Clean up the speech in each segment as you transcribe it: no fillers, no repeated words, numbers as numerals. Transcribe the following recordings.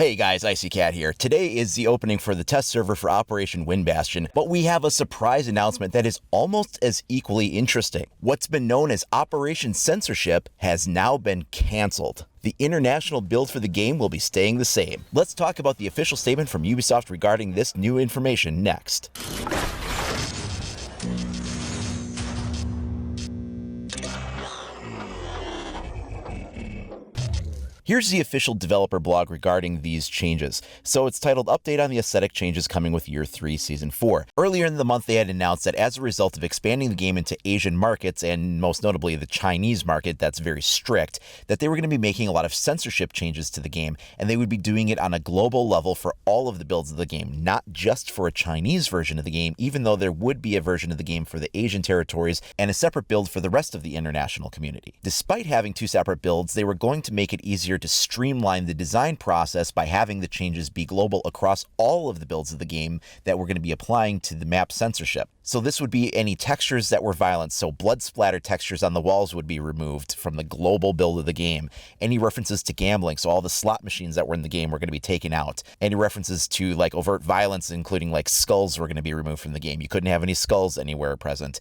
Hey guys, Icy Cat here. Today is the opening for the test server for Operation Wind Bastion, but we have a surprise announcement that is almost as equally interesting. What's been known as Operation Censorship has now been canceled. The international build for the game will be staying the same. Let's talk about the official statement from Ubisoft regarding this new information next. Here's the official developer blog regarding these changes. So it's titled Update on the Aesthetic Changes Coming with Year 3 Season 4. Earlier in the month, they had announced that as a result of expanding the game into Asian markets, and most notably the Chinese market that's very strict, that they were going to be making a lot of censorship changes to the game, and they would be doing it on a global level for all of the builds of the game, not just for a Chinese version of the game, even though there would be a version of the game for the Asian territories and a separate build for the rest of the international community. Despite having two separate builds, they were going to make it easier to streamline the design process by having the changes be global across all of the builds of the game that we're going to be applying to the map censorship. So this would be any textures that were violent, so blood splatter textures on the walls would be removed from the global build of the game. Any references to gambling, so all the slot machines that were in the game were going to be taken out. Any references to like overt violence, including like skulls, were going to be removed from the game. You couldn't have any skulls anywhere present.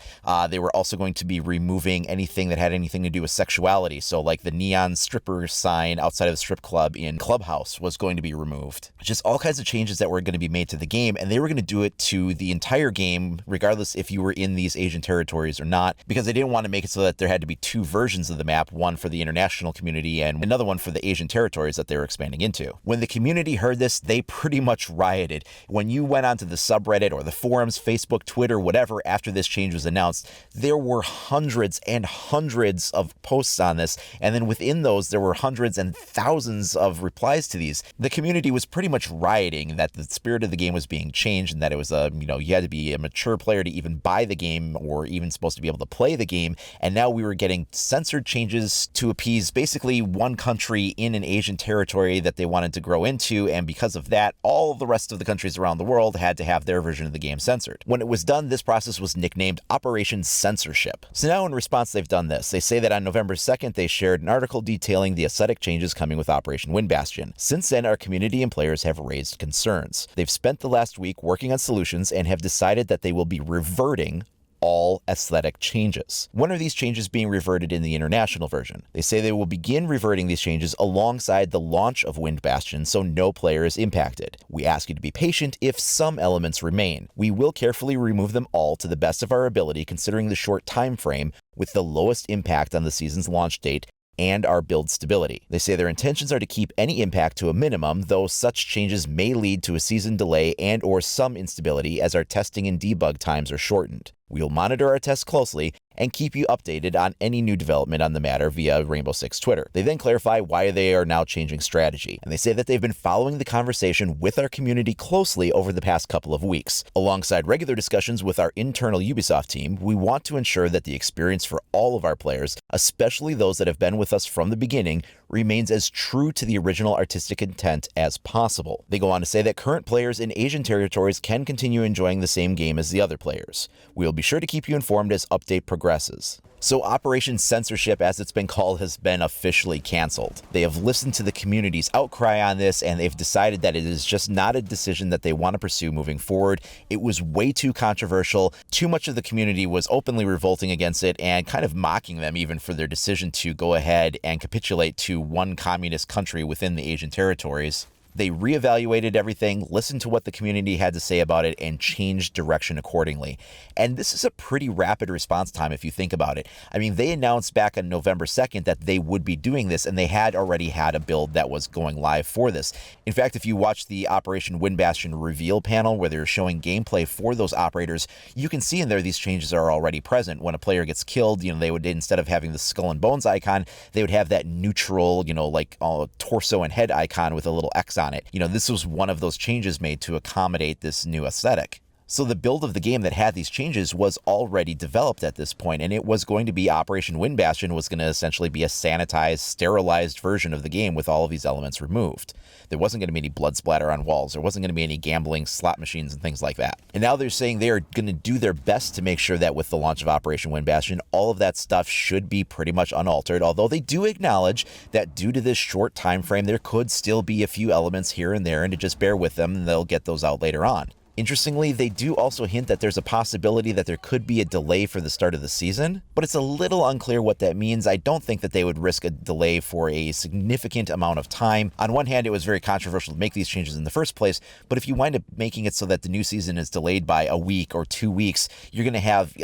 They were also going to be removing anything that had anything to do with sexuality, so like the neon stripper sign outside of the strip club in Clubhouse was going to be removed. Just all kinds of changes that were going to be made to the game, and they were going to do it to the entire game, regardless if you were in these Asian territories or not, because they didn't want to make it so that there had to be two versions of the map, one for the international community and another one for the Asian territories that they were expanding into. When the community heard this, they pretty much rioted. When you went onto the subreddit or the forums, Facebook, Twitter, whatever, after this change was announced, there were hundreds and hundreds of posts on this, and then within those, there were hundreds and thousands of replies to these. The community was pretty much rioting that the spirit of the game was being changed and that it was you had to be a mature player to even buy the game or even supposed to be able to play the game, and now we were getting censored changes to appease basically one country in an Asian territory that they wanted to grow into, and because of that, all of the rest of the countries around the world had to have their version of the game censored. When it was done, this process was nicknamed Operation Censorship. So now in response, they've done this. They say that on November 2nd, they shared an article detailing the aesthetic changes coming with Operation Wind Bastion. Since then, our community and players have raised concerns. They've spent the last week working on solutions and have decided that they will be reverting all aesthetic changes. When are these changes being reverted in the international version? They say they will begin reverting these changes alongside the launch of Wind Bastion, so no player is impacted. We ask you to be patient if some elements remain. We will carefully remove them all to the best of our ability, considering the short time frame with the lowest impact on the season's launch date and our build stability. They say their intentions are to keep any impact to a minimum, though such changes may lead to a season delay and or some instability as our testing and debug times are shortened. We will monitor our tests closely and keep you updated on any new development on the matter via Rainbow Six Twitter. They then clarify why they are now changing strategy, and they say that they've been following the conversation with our community closely over the past couple of weeks. Alongside regular discussions with our internal Ubisoft team, we want to ensure that the experience for all of our players, especially those that have been with us from the beginning, remains as true to the original artistic intent as possible. They go on to say that current players in Asian territories can continue enjoying the same game as the other players. We will be sure to keep you informed as update progresses. So Operation Censorship, as it's been called, has been officially canceled. They have listened to the community's outcry on this, and they've decided that it is just not a decision that they want to pursue moving forward. It was way too controversial. Too much of the community was openly revolting against it and kind of mocking them even for their decision to go ahead and capitulate to one communist country within the Asian territories. They reevaluated everything, listened to what the community had to say about it, and changed direction accordingly. And this is a pretty rapid response time if you think about it. I mean, they announced back on November 2nd that they would be doing this, and they had already had a build that was going live for this. In fact, if you watch the Operation Wind Bastion reveal panel where they're showing gameplay for those operators, you can see in there these changes are already present. When a player gets killed, they would, instead of having the skull and bones icon, they would have that neutral, like torso and head icon with a little X on it. This was one of those changes made to accommodate this new aesthetic. So the build of the game that had these changes was already developed at this point, and it was going to be Operation Wind Bastion was going to essentially be a sanitized, sterilized version of the game with all of these elements removed. There wasn't going to be any blood splatter on walls. There wasn't going to be any gambling slot machines and things like that. And now they're saying they are going to do their best to make sure that with the launch of Operation Wind Bastion, all of that stuff should be pretty much unaltered, although they do acknowledge that due to this short time frame, there could still be a few elements here and there, and to just bear with them, and they'll get those out later on. Interestingly, they do also hint that there's a possibility that there could be a delay for the start of the season, but it's a little unclear what that means. I don't think that they would risk a delay for a significant amount of time. On one hand, it was very controversial to make these changes in the first place, but if you wind up making it so that the new season is delayed by a week or 2 weeks, you're going to have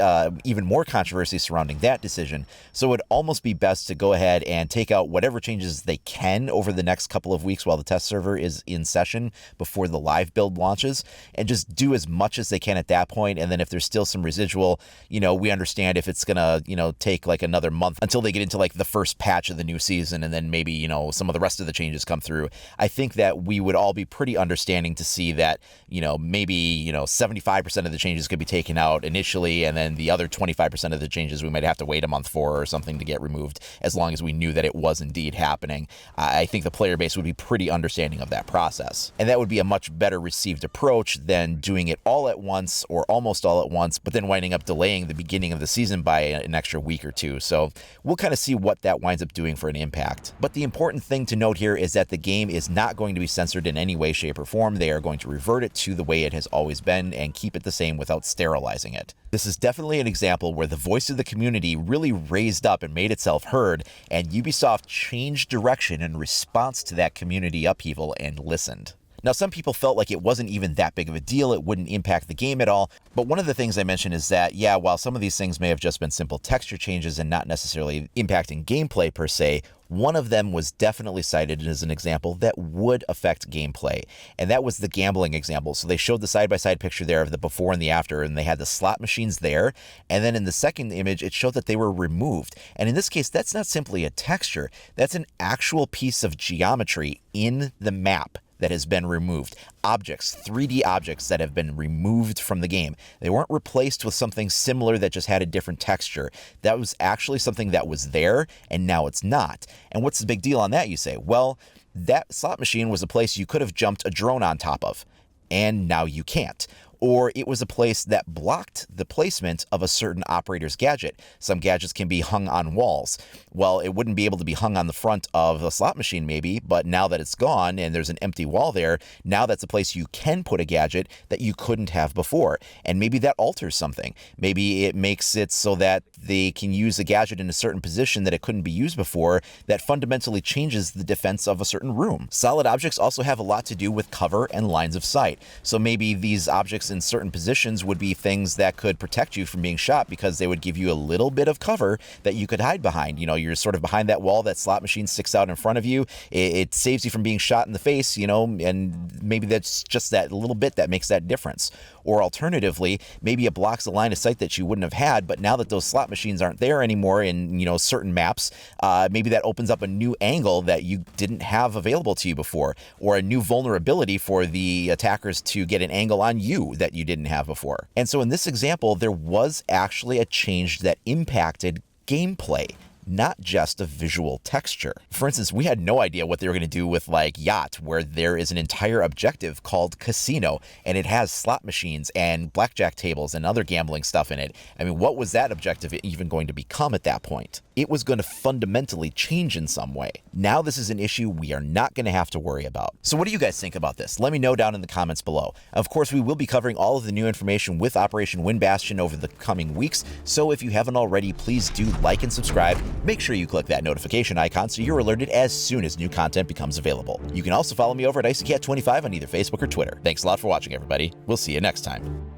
even more controversy surrounding that decision. So it would almost be best to go ahead and take out whatever changes they can over the next couple of weeks while the test server is in session before the live build launches, and just do as much as they can at that point. And then if there's still some residual, we understand if it's gonna, take like another month until they get into like the first patch of the new season, and then maybe, some of the rest of the changes come through. I think that we would all be pretty understanding to see that, maybe, 75% of the changes could be taken out initially, and then the other 25% of the changes we might have to wait a month for or something to get removed, as long as we knew that it was indeed happening. I think the player base would be pretty understanding of that process. And that would be a much better received approach than doing it all at once or almost all at once, but then winding up delaying the beginning of the season by an extra week or two. So we'll kind of see what that winds up doing for an impact. But the important thing to note here is that the game is not going to be censored in any way, shape, or form. They are going to revert it to the way it has always been and keep it the same without sterilizing it. This is definitely an example where the voice of the community really raised up and made itself heard, and Ubisoft changed direction in response to that community upheaval and listened. Now, some people felt like it wasn't even that big of a deal, it wouldn't impact the game at all, but one of the things I mentioned is that, yeah, while some of these things may have just been simple texture changes and not necessarily impacting gameplay per se, one of them was definitely cited as an example that would affect gameplay, and that was the gambling example. So they showed the side-by-side picture there of the before and the after, and they had the slot machines there, and then in the second image, it showed that they were removed. And in this case, that's not simply a texture, that's an actual piece of geometry in the map that has been removed. Objects, 3D objects that have been removed from the game. They weren't replaced with something similar that just had a different texture. That was actually something that was there, and now it's not. And what's the big deal on that, you say? Well, that slot machine was a place you could have jumped a drone on top of, and now you can't. Or it was a place that blocked the placement of a certain operator's gadget. Some gadgets can be hung on walls. Well, it wouldn't be able to be hung on the front of a slot machine maybe, but now that it's gone and there's an empty wall there, now that's a place you can put a gadget that you couldn't have before. And maybe that alters something. Maybe it makes it so that they can use a gadget in a certain position that it couldn't be used before, that fundamentally changes the defense of a certain room. Solid objects also have a lot to do with cover and lines of sight. So maybe these objects in certain positions would be things that could protect you from being shot because they would give you a little bit of cover that you could hide behind. You're sort of behind that wall, that slot machine sticks out in front of you. It saves you from being shot in the face, and maybe that's just that little bit that makes that difference. Or alternatively, maybe it blocks a line of sight that you wouldn't have had, but now that those slot machines aren't there anymore in, certain maps, maybe that opens up a new angle that you didn't have available to you before, or a new vulnerability for the attackers to get an angle on you that you didn't have before. And so in this example, there was actually a change that impacted gameplay, not just a visual texture. For instance, we had no idea what they were going to do with like Yacht, where there is an entire objective called Casino, and it has slot machines and blackjack tables and other gambling stuff in it. I mean, what was that objective even going to become at that point? It was going to fundamentally change in some way. Now this is an issue we are not going to have to worry about. So what do you guys think about this? Let me know down in the comments below. Of course, we will be covering all of the new information with Operation Wind Bastion over the coming weeks, so if you haven't already, please do like and subscribe. Make sure you click that notification icon so you're alerted as soon as new content becomes available. You can also follow me over at IcyCat25 on either Facebook or Twitter. Thanks a lot for watching, everybody. We'll see you next time.